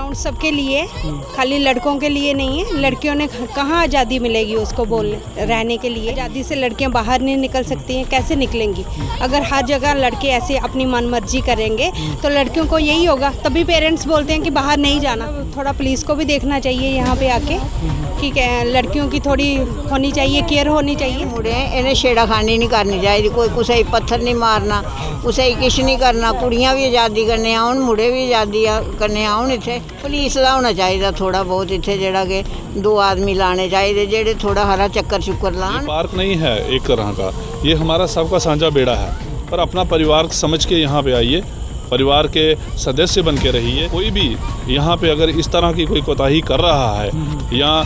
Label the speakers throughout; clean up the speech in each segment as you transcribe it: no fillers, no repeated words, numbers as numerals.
Speaker 1: Ground सबके लिए, खाली लड़कों के लिए नहीं है। लड़कियों ने कहाँ आज़ादी मिलेगी उसको बोलने रहने के लिए? आज़ादी से लड़कियां बाहर नहीं निकल सकती हैं, कैसे निकलेंगी? अगर हर जगह लड़के ऐसे अपनी मनमर्जी करेंगे तो लड़कियों को यही होगा। तभी पेरेंट्स बोलते हैं कि बाहर नहीं जाना। थोड़ा पुलिस को भी देखना चाहिए यहाँ पे आके कि लड़कियों की थोड़ी होनी चाहिए, केयर होनी चाहिए।
Speaker 2: मुड़े इन्हें छेड़ाखानी नहीं करनी चाहिए, कोई कुछ पत्थर नहीं मारना, कुछ किश नहीं करना। कुड़ियाँ भी आज़ादी करने आउन, मुड़े भी आज़ादी करने आउन। इत्थे पुलिस का होना चाहिए थोड़ा बहुत, इत्थे जेड़ा कि 2 आदमी लाने चाहिए जेड़े थोड़ा हरा चक्कर शुक्कर लान।
Speaker 3: पार्क नहीं है एक तरह का, ये हमारा सबका साझा बेड़ा है, पर अपना परिवार समझ के यहाँ पे आइए, परिवार के सदस्य बन के रहिए। कोई भी यहाँ पे अगर इस तरह की कोई कोताही कर रहा है या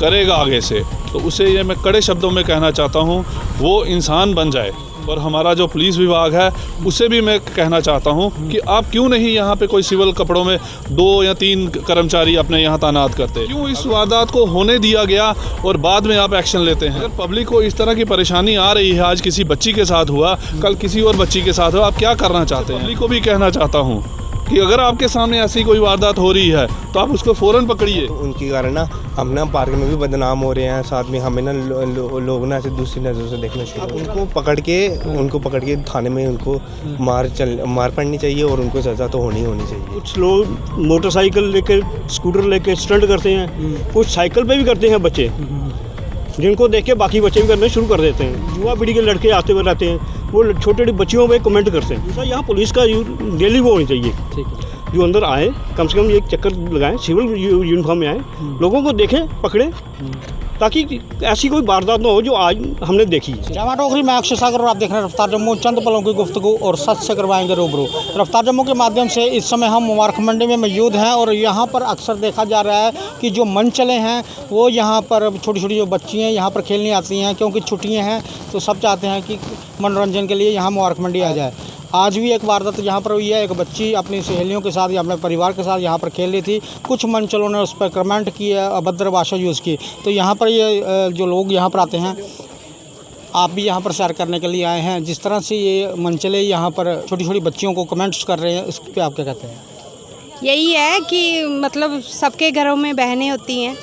Speaker 3: करेगा आगे से, तो उसे ये मैं कड़े शब्दों में कहना चाहता हूँ, वो इंसान बन जाए। और हमारा जो पुलिस विभाग है उसे भी मैं कहना चाहता हूँ कि आप क्यों नहीं यहाँ पे कोई सिविल कपड़ों में 2 या 3 कर्मचारी अपने यहाँ तैनात करते? क्यों इस वारदात को होने दिया गया और बाद में आप एक्शन लेते हैं? अगर पब्लिक को इस तरह की परेशानी आ रही है, आज किसी बच्ची के साथ हुआ, कल किसी और बच्ची के साथ हुआ, आप क्या करना चाहते हैं? पब्लिक को भी कहना चाहता हूँ कि अगर आपके सामने ऐसी कोई वारदात हो रही है तो आप उसको फ़ौरन पकड़िए।
Speaker 4: तो उनकी कारण ना हम ना पार्क में भी बदनाम हो रहे हैं, साथ में हमें ना लोग ना ऐसे दूसरी नज़रों से देखना शुरू। उनको पकड़ के थाने में उनको मार पड़नी चाहिए और उनको सज़ा तो होनी चाहिए।
Speaker 5: कुछ लोग मोटरसाइकिल लेके, स्कूटर लेके स्टंट करते हैं, कुछ साइकिल पे भी करते हैं बच्चे, जिनको देख के बाकी बच्चे भी करना शुरू कर देते हैं। युवा पीढ़ी के लड़के आते हुए रहते हैं, वो छोटे छोटे बच्चियों पे कमेंट करते हैं। दूसरा, यहाँ पुलिस का डेली वो होनी चाहिए, जो अंदर आए कम से कम एक चक्कर लगाएं, सिविल यूनिफॉर्म में आए, लोगों को देखें, पकड़ें, ताकि ऐसी कोई वारदात ना हो जो आज हमने देखी।
Speaker 6: जामा टोकरी में अक्षय सागर और आप देख रहे हैं रफ्तार जम्मू। चंद पलों की गुफ्तगू और सच से करवाएंगे रूबरू। रफ्तार जम्मू के माध्यम से इस समय हम मुबारक मंडी में मौजूद हैं और यहाँ पर अक्सर देखा जा रहा है कि जो मंचले हैं वो यहाँ पर छोटी छोटी जो बच्ची हैं यहाँ पर खेलने आती हैं, क्योंकि छुट्टियाँ हैं तो सब चाहते हैं कि मनोरंजन के लिए यहाँ मुबारक मंडी आ जाए। आज भी एक वारदात यहाँ पर हुई है, एक बच्ची अपनी सहेलियों के साथ या अपने परिवार के साथ यहाँ पर खेल रही थी। कुछ मंचलों ने उस पर कमेंट किया, अभद्र भाषा यूज़ की। तो यहाँ पर ये जो लोग यहाँ पर आते हैं, आप भी यहाँ पर सैर करने के लिए आए हैं, जिस तरह से ये मंचले यहाँ पर छोटी छोटी बच्चियों को कमेंट्स कर रहे हैं, इस पर आप क्या कहते हैं?
Speaker 1: यही है कि मतलब सबके घरों में बहनें होती हैं,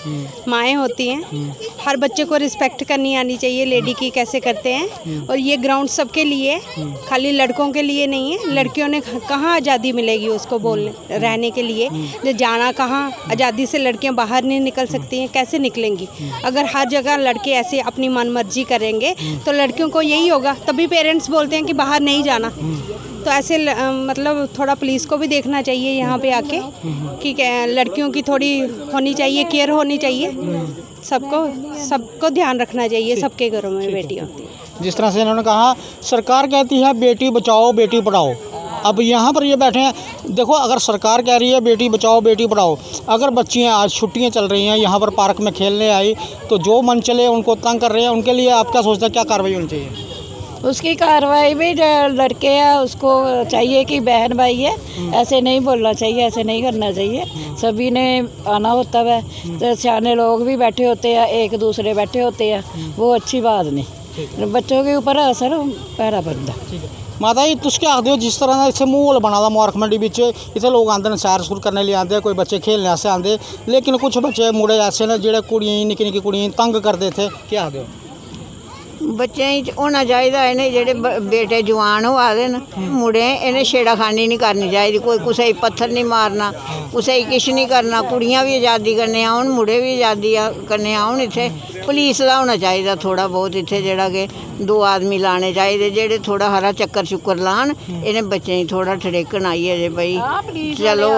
Speaker 1: माएँ होती हैं, हर बच्चे को रिस्पेक्ट करनी आनी चाहिए लेडी की, कैसे करते हैं। और ये ग्राउंड सबके लिए, खाली लड़कों के लिए नहीं है। लड़कियों ने कहाँ आज़ादी मिलेगी उसको बोलने रहने के लिए? जो जाना कहाँ? आज़ादी से लड़कियां बाहर नहीं निकल सकती हैं, कैसे निकलेंगी? अगर हर जगह लड़के ऐसे अपनी मनमर्जी करेंगे तो लड़कियों को यही होगा। तभी पेरेंट्स बोलते हैं कि बाहर नहीं जाना। तो ऐसे मतलब थोड़ा पुलिस को भी देखना चाहिए यहाँ पे आके कि लड़कियों की थोड़ी होनी चाहिए, केयर होनी चाहिए। सबको ध्यान रखना चाहिए, सबके घरों में बेटी होती है।
Speaker 6: जिस तरह से इन्होंने कहा, सरकार कहती है बेटी बचाओ बेटी पढ़ाओ। अब यहाँ पर ये बैठे हैं, देखो अगर सरकार कह रही है बेटी बचाओ बेटी पढ़ाओ, अगर बच्चियाँ आज छुट्टियाँ चल रही हैं यहाँ पर पार्क में खेलने आई, तो जो मन चले उनको तंग कर रहे हैं, उनके लिए आप क्या सोचते हैं, क्या कार्रवाई होनी चाहिए?
Speaker 7: उसकी कार्रवाई भी, लड़के हैं उसको चाहिए कि बहन भाई है, ऐसे नहीं बोलना चाहिए, ऐसे नहीं करना चाहिए। सभी ने आना होता है, तो सियाने लोग भी बैठे होते हैं, एक दूसरे बैठे होते हैं, वो अच्छी बात नहीं। बच्चों के ऊपर असर पैरा पड़ता।
Speaker 6: माता जी तुस क्या आखते हो, जिस तरह इतने माहौल बना दा मुबारक मंडी बिच, इतने लोग आते हैं सैर सूर करने लिए आते हैं, कोई बच्चे खेलने ऐसे आते, लेकिन कुछ बच्चे मुड़े ऐसे ने जेह्ड़े कुड़ियां निक्की निक्की कुड़ियां तंग करते थे, क्या आखते हो?
Speaker 2: बच्चे होना चाहिए इन्हें जेड़े बेटे जवान होआ दे न, मुड़े इन्हें छेड़ाखानी नहीं करनी चाहिए, कोई कुछ पत्थर नहीं मारना, कुछ किश नहीं करना। कुड़ियाँ भी आज़ादी करने आउन, मुड़े भी आज़ादी करने आउन। इत्थे पुलिस का होना चाहिए थोड़ा बहुत, इत्थे जेड़ा कि 2 आदमी लाने चाहिए जेड़े थोड़ा हरा चक्कर शुक्कर लान। इन्हें बच्चें गी थोड़ा ठड़ेकन आई है जे भाई चलो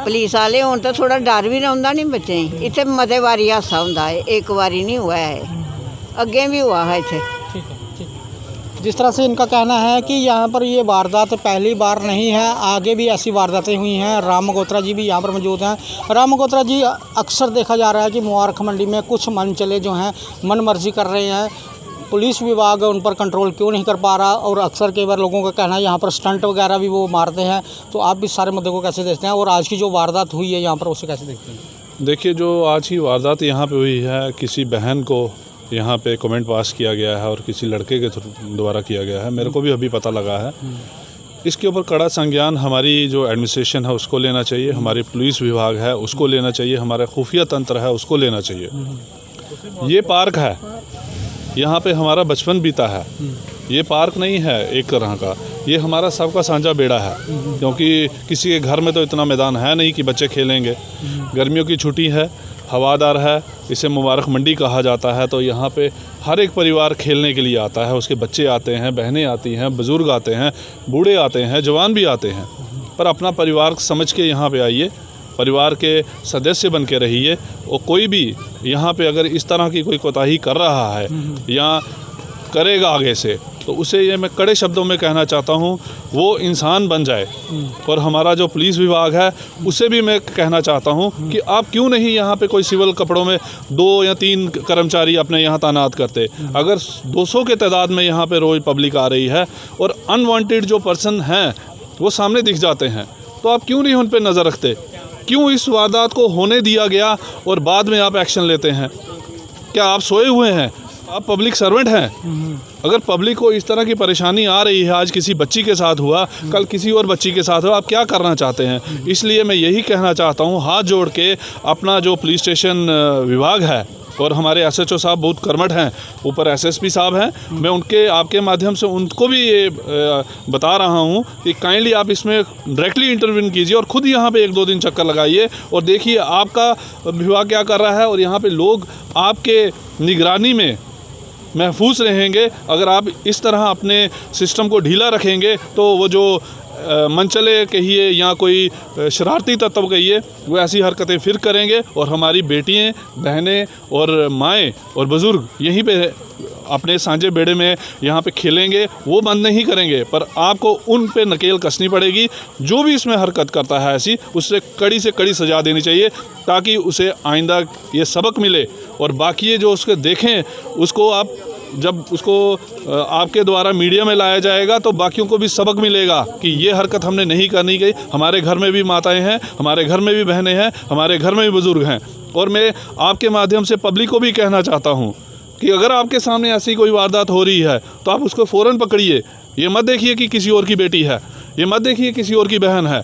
Speaker 2: पुलिस वाले होन तो थोड़ा डर भी रौंदा नहीं बच्चें गी। इत्थे मते बारी हादसा हुंदा है, एक बारी नहीं हुआ है, अगे भी हुआ है इत्थे।
Speaker 6: जिस तरह से इनका कहना है कि यहाँ पर ये वारदात पहली बार नहीं है, आगे भी ऐसी वारदातें हुई हैं। राम मगोत्रा जी भी यहाँ पर मौजूद हैं। राम मगोत्रा जी, अक्सर देखा जा रहा है कि मुबारक मंडी में कुछ मनचले जो हैं मन मर्जी कर रहे हैं, पुलिस विभाग उन पर कंट्रोल क्यों नहीं कर पा रहा, और अक्सर कई बार लोगों का कहना है यहाँ पर स्टंट वगैरह भी वो मारते हैं। तो आप इस सारे मुद्दे को कैसे देखते हैं, और आज की जो वारदात हुई है यहाँ पर उसे कैसे देखते हैं?
Speaker 3: देखिए, जो आज की वारदात यहाँ पे हुई है, किसी बहन को यहाँ पे कमेंट पास किया गया है और किसी लड़के के द्वारा किया गया है। मेरे को भी अभी पता लगा है इसके ऊपर कड़ा संज्ञान हमारी जो एडमिनिस्ट्रेशन है उसको लेना चाहिए, हमारे पुलिस विभाग है उसको लेना चाहिए, हमारा खुफिया तंत्र है उसको लेना चाहिए। ये पार्क है, यहाँ पे हमारा बचपन बीता है। ये पार्क नहीं है एक तरह का, ये हमारा सबका साझा बेड़ा है, क्योंकि किसी के घर में तो इतना मैदान है नहीं कि बच्चे खेलेंगे। गर्मियों की छुट्टी है, हवादार है, इसे मुबारक मंडी कहा जाता है। तो यहाँ पे हर एक परिवार खेलने के लिए आता है, उसके बच्चे आते हैं, बहनें आती हैं, बुज़ुर्ग आते हैं, बूढ़े आते हैं, जवान भी आते हैं। पर अपना परिवार समझ के यहाँ पे आइए, परिवार के सदस्य बन के रहिए। और कोई भी यहाँ पे अगर इस तरह की कोई कोताही कर रहा है या करेगा आगे से, तो उसे ये मैं कड़े शब्दों में कहना चाहता हूँ, वो इंसान बन जाए। और हमारा जो पुलिस विभाग है उसे भी मैं कहना चाहता हूँ कि आप क्यों नहीं यहाँ पे कोई सिविल कपड़ों में 2 या 3 कर्मचारी अपने यहाँ तैनात करते। अगर 200 के तादाद में यहाँ पे रोज़ पब्लिक आ रही है और अनवांटेड जो पर्सन हैं वो सामने दिख जाते हैं, तो आप क्यों नहीं उन पर नज़र रखते? क्यों इस वारदात को होने दिया गया और बाद में आप एक्शन लेते हैं? क्या आप सोए हुए हैं? आप पब्लिक सर्वेंट हैं। अगर पब्लिक को इस तरह की परेशानी आ रही है, आज किसी बच्ची के साथ हुआ, कल किसी और बच्ची के साथ हुआ, आप क्या करना चाहते हैं? इसलिए मैं यही कहना चाहता हूँ, हाथ जोड़ के अपना जो पुलिस स्टेशन विभाग है और हमारे SHO साहब बहुत कर्मठ हैं, ऊपर SSP साहब हैं, मैं उनके आपके माध्यम से उनको भी ये बता रहा हूँ कि काइंडली आप इसमें डायरेक्टली इंटरव्यून कीजिए और ख़ुद यहाँ पे 1-2 दिन चक्कर लगाइए और देखिए आपका विभाग क्या कर रहा है। और यहाँ पे लोग आपके निगरानी में महफूज रहेंगे। अगर आप इस तरह अपने सिस्टम को ढीला रखेंगे तो वो जो मनचले कहिए या कोई शरारती तत्व कहिए, वो ऐसी हरकतें फिर करेंगे और हमारी बेटियां, बहनें और माएँ और बुज़ुर्ग यहीं पे अपने सांझे बेड़े में यहाँ पे खेलेंगे, वो बंद नहीं करेंगे। पर आपको उन पे नकेल कसनी पड़ेगी। जो भी इसमें हरकत करता है ऐसी, उससे कड़ी से कड़ी सज़ा देनी चाहिए, ताकि उसे आइंदा ये सबक मिले। और बाकी जो उसके देखें, उसको आप जब उसको आपके द्वारा मीडिया में लाया जाएगा तो बाकियों को भी सबक मिलेगा कि ये हरकत हमने नहीं करनी चाहिए। हमारे घर में भी माताएं हैं, हमारे घर में भी बहनें हैं, हमारे घर में भी बुज़ुर्ग हैं। और मैं आपके माध्यम से पब्लिक को भी कहना चाहता हूँ कि अगर आपके सामने ऐसी कोई वारदात हो रही है तो आप उसको फ़ौरन पकड़िए। ये मत देखिए कि किसी और की बेटी है, ये मत देखिए किसी और की बहन है।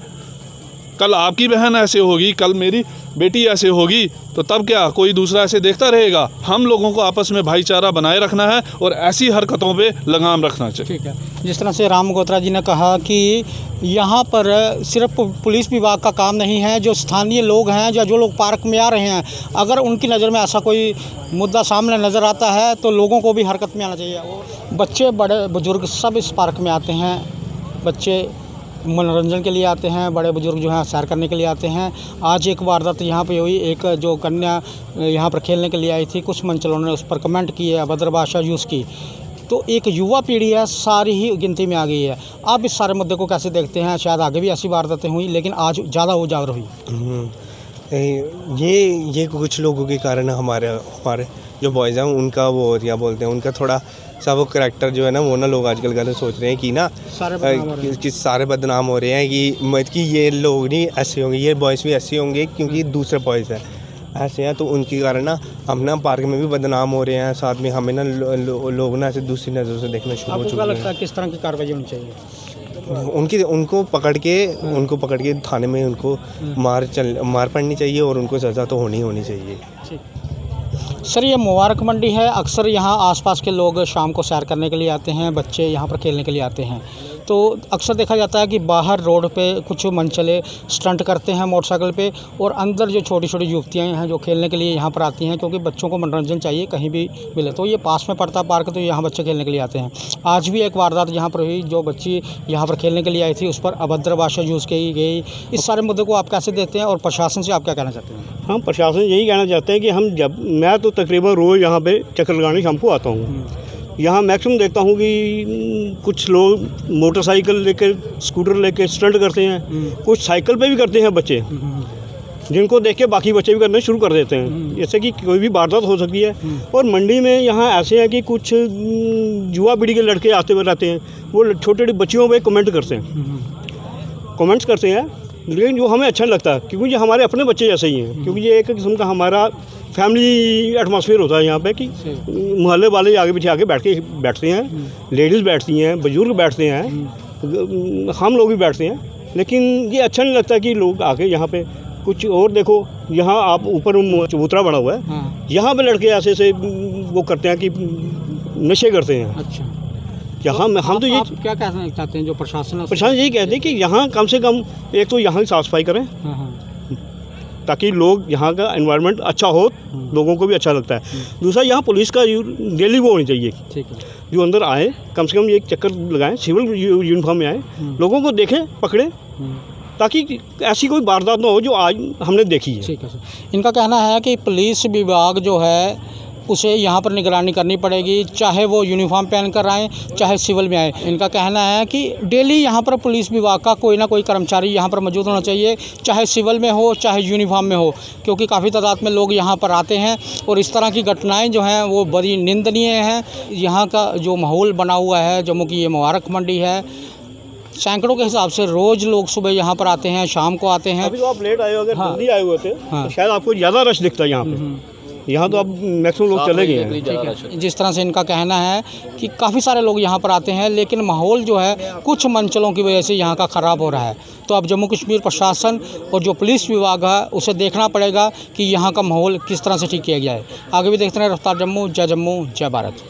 Speaker 3: कल आपकी बहन ऐसे होगी, कल मेरी बेटी ऐसे होगी, तो तब क्या कोई दूसरा ऐसे देखता रहेगा? हम लोगों को आपस में भाईचारा बनाए रखना है और ऐसी हरकतों पे लगाम रखना चाहिए।
Speaker 6: ठीक है। जिस तरह से राम गोत्रा जी ने कहा कि यहाँ पर सिर्फ पुलिस विभाग का काम नहीं है, जो स्थानीय लोग हैं या जो लोग पार्क में आ रहे हैं, अगर उनकी नज़र में ऐसा कोई मुद्दा सामने नज़र आता है तो लोगों को भी हरकत में आना चाहिए। बच्चे, बड़े बुजुर्ग सब इस पार्क में आते हैं। बच्चे मनोरंजन के लिए आते हैं, बड़े बुजुर्ग जो हैं सैर करने के लिए आते हैं। आज एक वारदात यहाँ पे हुई, एक जो कन्या यहाँ पर खेलने के लिए आई थी, कुछ मंचलों ने उस पर कमेंट किए, अभद्र भाषा यूज़ की। तो एक युवा पीढ़ी है, सारी ही गिनती में आ गई है। आप इस सारे मुद्दे को कैसे देखते हैं? शायद आगे भी ऐसी वारदातें हुई, लेकिन आज ज़्यादा उजागर हुई।
Speaker 4: ये कुछ लोगों के कारण हमारे जो बॉयज़ हैं उनका वो क्या बोलते हैं, उनका थोड़ा सा वो करैक्टर जो है ना, वो ना लोग आजकल गलत सोच रहे हैं कि ना सारे बदनाम हो रहे हैं कि ये लोग नहीं ऐसे होंगे, ये बॉयज़ भी ऐसे होंगे क्योंकि दूसरे बॉयज़ हैं ऐसे हैं, तो उनके कारण ना हम ना पार्क में भी बदनाम हो रहे हैं। साथ में हमें ना लोग ना ऐसे दूसरी नज़रों से देखना शुरू हो चुके हैं।
Speaker 6: लगता है किस तरह की कार्रवाई होनी चाहिए?
Speaker 4: उनको पकड़ के थाने में उनको मार पड़नी चाहिए और उनको सज़ा तो होनी चाहिए।
Speaker 6: सर, ये मुबारक मंडी है। अक्सर यहाँ आसपास के लोग शाम को सैर करने के लिए आते हैं, बच्चे यहाँ पर खेलने के लिए आते हैं। तो अक्सर देखा जाता है कि बाहर रोड पे कुछ मनचले स्टंट करते हैं मोटरसाइकिल पे, और अंदर जो छोटी छोटी युवतियाँ हैं जो खेलने के लिए यहाँ पर आती हैं, क्योंकि बच्चों को मनोरंजन चाहिए कहीं भी मिले। तो ये पास में पड़ता पार्क, तो यहाँ बच्चे खेलने के लिए आते हैं। आज भी एक वारदात यहाँ पर हुई, जो बच्ची यहाँ पर खेलने के लिए आई थी उस पर अभद्र भाषा यूज़ की गई। इस सारे मुद्दे को आप कैसे देखते हैं और प्रशासन से आप क्या कहना चाहते हैं?
Speaker 5: हम प्रशासन यही कहना चाहते हैं कि मैं तो तकरीबन रोज़ यहाँ पे चक्कर लगाने शाम को आता हूँ। यहाँ मैक्सिमम देखता हूँ कि कुछ लोग मोटरसाइकिल लेकर, स्कूटर लेकर स्टंट करते हैं, कुछ साइकिल पे भी करते हैं बच्चे, जिनको देख के बाकी बच्चे भी करना शुरू कर देते हैं। जैसे कि कोई भी वारदात हो सकती है। और मंडी में यहाँ ऐसे हैं कि कुछ युवा पीढ़ी के लड़के आते हुए रहते हैं, वो छोटे छोटे बच्चियों पे कमेंट्स करते हैं, लेकिन जो हमें अच्छा लगता है, क्योंकि ये हमारे अपने बच्चे जैसे ही हैं। क्योंकि ये एक किस्म का हमारा फैमिली एटमॉस्फेयर होता है यहाँ पे, कि मोहल्ले वाले आगे पीछे आके बैठते हैं, लेडीज़ बैठती हैं, बुजुर्ग बैठते हैं, हम लोग भी बैठते हैं, लेकिन ये अच्छा नहीं लगता कि लोग आके यहाँ पे कुछ और देखो। यहाँ आप ऊपर चबूतरा बना हुआ है,
Speaker 6: हाँ।
Speaker 5: यहाँ पे लड़के ऐसे ऐसे वो करते हैं कि नशे करते हैं।
Speaker 6: अच्छा,
Speaker 5: यहाँ हम तो ये
Speaker 6: आप क्या कहना चाहते हैं जो प्रशासन
Speaker 5: प्रशासन यही कहते हैं कि यहाँ कम से कम एक तो यहाँ की साफ़ सफाई करें,
Speaker 6: हाँ हाँ
Speaker 5: ताकि लोग यहाँ का एनवायरनमेंट अच्छा हो, लोगों को भी अच्छा लगता है। दूसरा, यहाँ पुलिस का डेली वो होनी चाहिए,
Speaker 6: ठीक है।
Speaker 5: जो अंदर आए कम से कम एक चक्कर लगाएं, सिविल यूनिफॉर्म में आए, लोगों को देखें, पकड़ें, ताकि ऐसी कोई वारदात ना हो जो आज हमने देखी है।
Speaker 6: ठीक है सर। इनका कहना है कि पुलिस विभाग जो है उसे यहाँ पर निगरानी करनी पड़ेगी, चाहे वो यूनिफॉर्म पहन कर आएँ, चाहे सिविल में आए। इनका कहना है कि डेली यहाँ पर पुलिस विभाग का कोई ना कोई कर्मचारी यहाँ पर मौजूद होना चाहिए, चाहे सिविल में हो चाहे यूनिफॉर्म में हो, क्योंकि काफ़ी तादाद में लोग यहाँ पर आते हैं और इस तरह की घटनाएं जो हैं वो बड़ी निंदनीय हैं। यहाँ का जो माहौल बना हुआ है, जम्मू की ये मुबारक मंडी है, सैकड़ों के हिसाब से रोज़ लोग सुबह यहाँ पर आते हैं, शाम को आते हैं।
Speaker 5: अभी तो आप लेट आए हो, अगर
Speaker 6: हाँ।
Speaker 5: जल्दी आए हुए थे
Speaker 6: हाँ।
Speaker 5: तो शायद आपको ज़्यादा रश दिखता है यहाँ पे। यहाँ तो अब मैक्सिमम लोग चले गए हैं।
Speaker 6: जिस तरह से इनका कहना है कि काफ़ी सारे लोग यहाँ पर आते हैं, लेकिन माहौल जो है कुछ मंचलों की वजह से यहाँ का ख़राब हो रहा है। तो अब जम्मू कश्मीर प्रशासन और जो पुलिस विभाग है उसे देखना पड़ेगा कि यहाँ का माहौल किस तरह से ठीक किया गया है। आगे भी देखते हैं रफ्तार जम्मू, जय भारत।